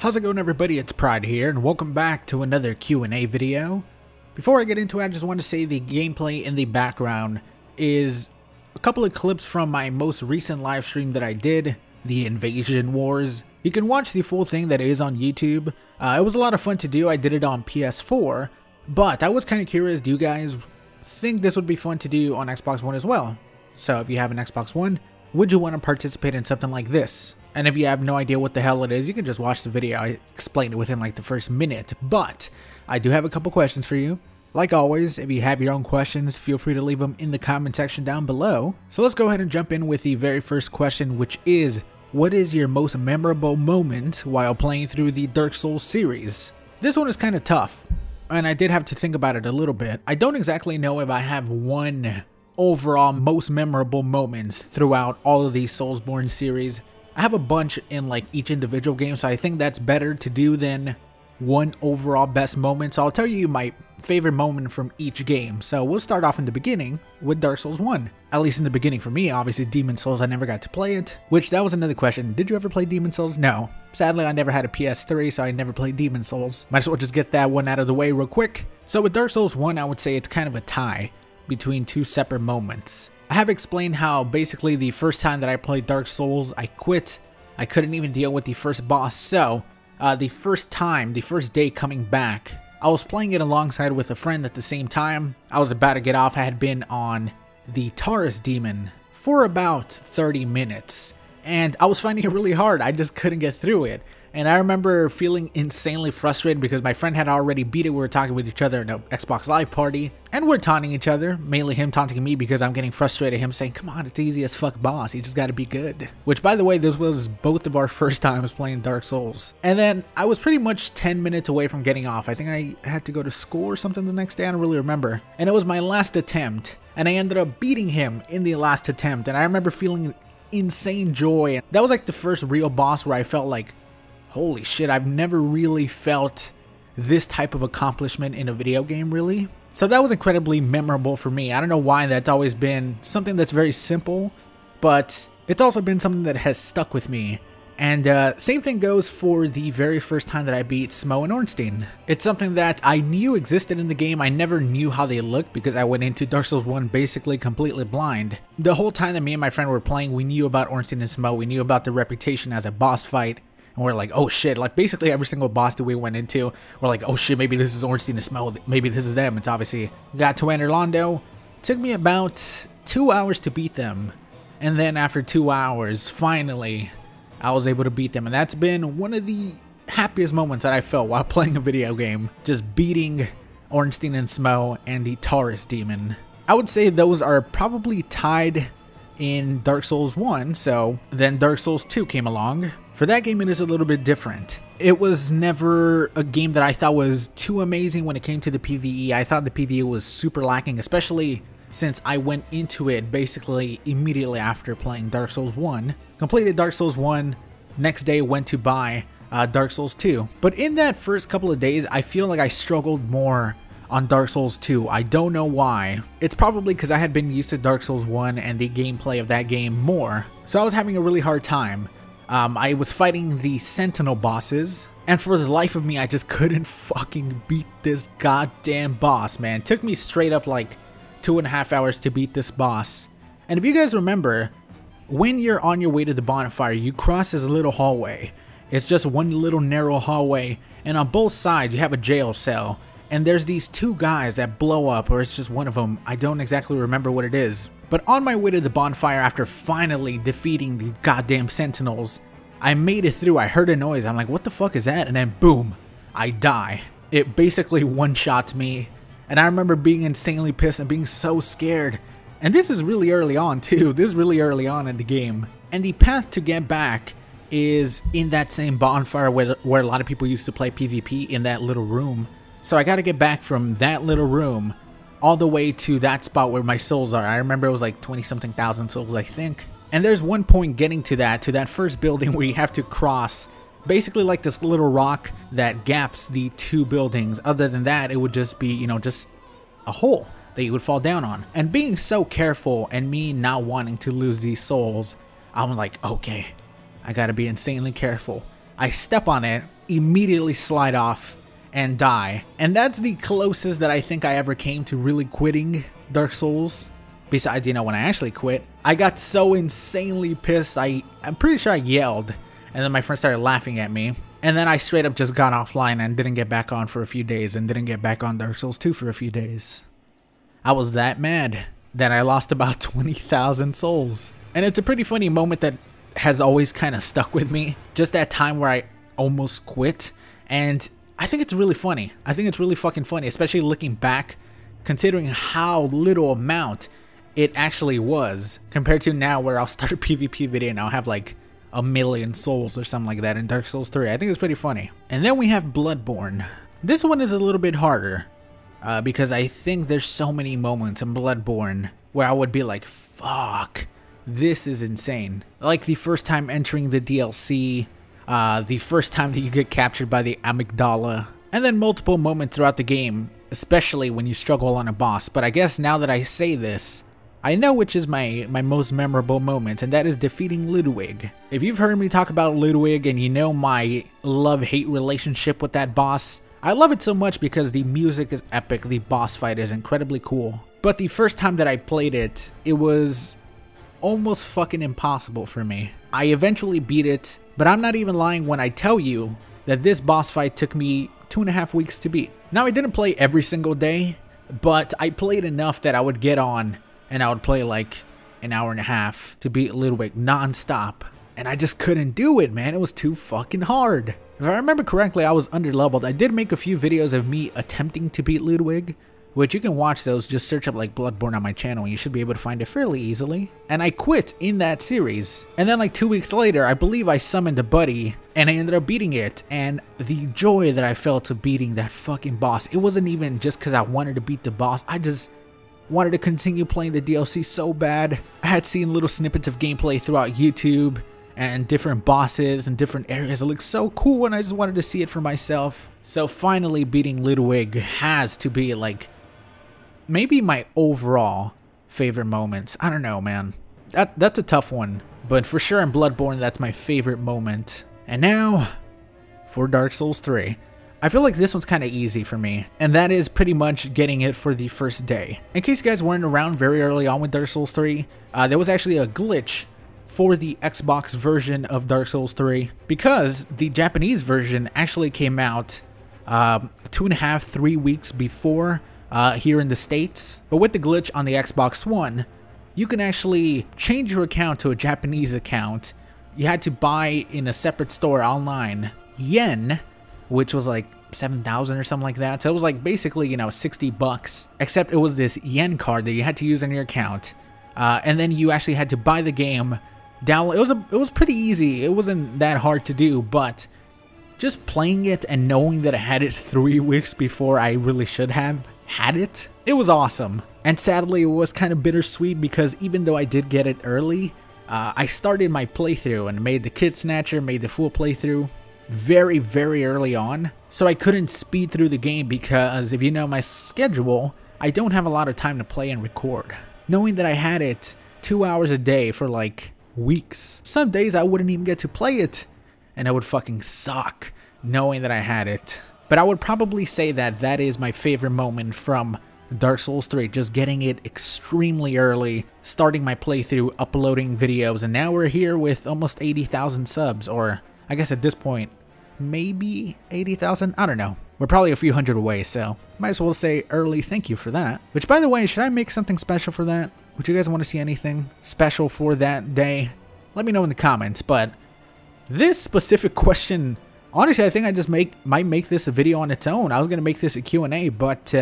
How's it going, everybody? It's Pride here, and welcome back to another Q&A video. Before I get into it, I just want to say the gameplay in the background is a couple of clips from my most recent live stream that I did, the Invasion Wars. You can watch the full thing that is on YouTube. It was a lot of fun to do. I did it on PS4, but I was kind of curious, do you guys think this would be fun to do on Xbox One as well? So if you have an Xbox One, would you want to participate in something like this? And if you have no idea what the hell it is, you can just watch the video. I explained it within like the first minute, but I do have a couple questions for you. Like always, if you have your own questions, feel free to leave them in the comment section down below. So let's go ahead and jump in with the very first question, which is, what is your most memorable moment while playing through the Dark Souls series? This one is kind of tough, and I did have to think about it a little bit. I don't exactly know if I have one overall most memorable moments throughout all of the Soulsborne series. I have a bunch in like each individual game, so I think that's better to do than one overall best moment. So I'll tell you my favorite moment from each game. So we'll start off in the beginning with Dark Souls 1. At least in the beginning for me. Obviously Demon Souls, I never got to play it. Which, that was another question. Did you ever play Demon Souls? No. Sadly, I never had a PS3, so I never played Demon Souls. Might as well just get that one out of the way real quick. So with Dark Souls 1, I would say it's kind of a tie between two separate moments. I have explained how basically the first time that I played Dark Souls, I quit. I couldn't even deal with the first boss. So the first day coming back, I was playing it alongside with a friend at the same time. I was about to get off. I had been on the Taurus Demon for about 30 minutes. And I was finding it really hard. I just couldn't get through it. And I remember feeling insanely frustrated because my friend had already beat it. We were talking with each other in an Xbox Live party. And we're taunting each other. Mainly him taunting me because I'm getting frustrated. Him saying, come on, it's easy as fuck, boss. You just gotta be good. Which, by the way, this was both of our first times playing Dark Souls. And then I was pretty much 10 minutes away from getting off. I think I had to go to school or something the next day. I don't really remember. And it was my last attempt. And I ended up beating him in the last attempt. And I remember feeling insane joy. That was like the first real boss where I felt like, holy shit, I've never really felt this type of accomplishment in a video game, really. So that was incredibly memorable for me. I don't know why. That's always been something that's very simple, but it's also been something that has stuck with me. And same thing goes for the very first time that I beat Smough and Ornstein. It's something that I knew existed in the game. I never knew how they looked because I went into Dark Souls 1 basically completely blind. The whole time that me and my friend were playing, we knew about Ornstein and Smough. We knew about their reputation as a boss fight. And we're like, oh shit, like basically every single boss that we went into, we're like, oh shit, maybe this is Ornstein and Smough, maybe this is them. It's obviously got to Orlando. Took me about 2 hours to beat them. And then after 2 hours, finally, I was able to beat them. And that's been one of the happiest moments that I felt while playing a video game. Just beating Ornstein and Smough and the Taurus Demon. I would say those are probably tied in Dark Souls 1, so then Dark Souls 2 came along. For that game, it is a little bit different. It was never a game that I thought was too amazing when it came to the PvE. I thought the PvE was super lacking, especially since I went into it basically immediately after playing Dark Souls 1. Completed Dark Souls 1, next day went to buy Dark Souls 2. But in that first couple of days, I feel like I struggled more on Dark Souls 2. I don't know why. It's probably because I had been used to Dark Souls 1 and the gameplay of that game more. So I was having a really hard time. I was fighting the Sentinel bosses, and for the life of me, I just couldn't fucking beat this goddamn boss, man. It took me straight up like 2.5 hours to beat this boss. And if you guys remember, when you're on your way to the bonfire, you cross this little hallway. It's just one little narrow hallway, and on both sides, you have a jail cell. And there's these two guys that blow up, or it's just one of them. I don't exactly remember what it is. But on my way to the bonfire, after finally defeating the goddamn sentinels, I made it through. I heard a noise. I'm like, what the fuck is that? And then boom, I die. It basically one-shots me. And I remember being insanely pissed and being so scared. And this is really early on too. This is really early on in the game. And the path to get back is in that same bonfire where a lot of people used to play PvP in that little room. So I gotta get back from that little room all the way to that spot where my souls are. I remember it was like 20-something thousand souls, I think. And there's one point getting to that first building where you have to cross basically like this little rock that gaps the two buildings. Other than that, it would just be, you know, just a hole that you would fall down on. And being so careful and me not wanting to lose these souls, I'm like, okay, I gotta be insanely careful. I step on it, immediately slide off, and die. And that's the closest that I think I ever came to really quitting Dark Souls. Besides, you know, when I actually quit, I got so insanely pissed, I'm pretty sure I yelled, and then my friend started laughing at me. And then I straight up just got offline and didn't get back on for a few days, and didn't get back on Dark Souls 2 for a few days. I was that mad that I lost about 20,000 souls. And it's a pretty funny moment that has always kind of stuck with me. Just that time where I almost quit. And I think it's really funny. I think it's really fucking funny, especially looking back, considering how little amount it actually was compared to now, where I'll start a PvP video and I'll have like 1,000,000 souls or something like that in Dark Souls 3. I think it's pretty funny. And then we have Bloodborne. This one is a little bit harder because I think there's so many moments in Bloodborne where I would be like, fuck, this is insane. Like the first time entering the DLC, the first time that you get captured by the amygdala, and then multiple moments throughout the game, especially when you struggle on a boss. But I guess now that I say this, I know which is my most memorable moment, and that is defeating Ludwig. If you've heard me talk about Ludwig and you know my love-hate relationship with that boss, I love it so much because the music is epic, the boss fight is incredibly cool. But the first time that I played it, it was almost fucking impossible for me. I eventually beat it, but I'm not even lying when I tell you that this boss fight took me 2.5 weeks to beat. Now, I didn't play every single day, but I played enough that I would get on and I would play like an hour and a half to beat Ludwig non-stop. And I just couldn't do it, man. It was too fucking hard. If I remember correctly, I was underleveled. I did make a few videos of me attempting to beat Ludwig, which you can watch those. Just search up like Bloodborne on my channel and you should be able to find it fairly easily. And I quit in that series. And then like 2 weeks later, I believe I summoned a buddy and I ended up beating it. And the joy that I felt to beating that fucking boss, it wasn't even just because I wanted to beat the boss. I just wanted to continue playing the DLC so bad. I had seen little snippets of gameplay throughout YouTube and different bosses and different areas. It looked so cool and I just wanted to see it for myself. So finally beating Ludwig has to be like maybe my overall favorite moments. I don't know, man. That's a tough one. But for sure in Bloodborne, that's my favorite moment. And now for Dark Souls 3. I feel like this one's kind of easy for me, and that is pretty much getting it for the first day. In case you guys weren't around very early on with Dark Souls 3, there was actually a glitch for the Xbox version of Dark Souls 3 because the Japanese version actually came out 2.5, 3 weeks before here in the States. But with the glitch on the Xbox One, you can actually change your account to a Japanese account. You had to buy in a separate store online yen, which was like 7,000 or something like that. So it was like basically, you know, 60 bucks, except it was this yen card that you had to use on your account. And then you actually had to buy the game, download. It was pretty easy. It wasn't that hard to do, but just playing it and knowing that I had it 3 weeks before I really should have had it, it was awesome. And sadly, it was kind of bittersweet because even though I did get it early, I started my playthrough and made the Kid Snatcher, made the full playthrough very, very early on. So I couldn't speed through the game because if you know my schedule, I don't have a lot of time to play and record. Knowing that I had it 2 hours a day for like weeks. Some days I wouldn't even get to play it and it would fucking suck knowing that I had it. But I would probably say that that is my favorite moment from Dark Souls 3, just getting it extremely early, starting my playthrough, uploading videos, and now we're here with almost 80,000 subs, or I guess at this point, maybe 80,000? I don't know. We're probably a few hundred away, so might as well say early thank you for that. Which, by the way, should I make something special for that? Would you guys want to see anything special for that day? Let me know in the comments, but this specific question, honestly, I think I just might make this a video on its own. I was going to make this a Q&A, but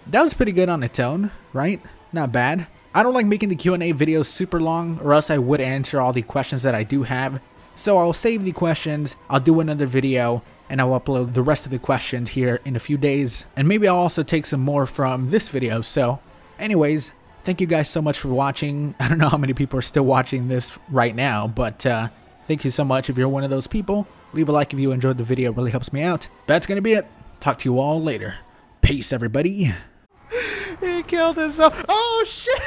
that was pretty good on its own, right? Not bad. I don't like making the Q&A videos super long, or else I would answer all the questions that I do have. So I'll save the questions, I'll do another video, and I'll upload the rest of the questions here in a few days. And maybe I'll also take some more from this video. So anyways, thank you guys so much for watching. I don't know how many people are still watching this right now, but thank you so much if you're one of those people. Leave a like if you enjoyed the video, it really helps me out. That's gonna be it. Talk to you all later. Peace, everybody. He killed himself. Oh, shit.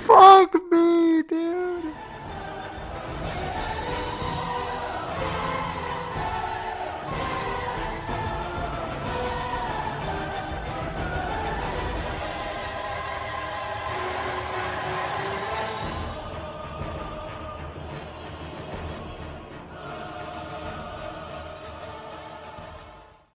Fuck me, dude.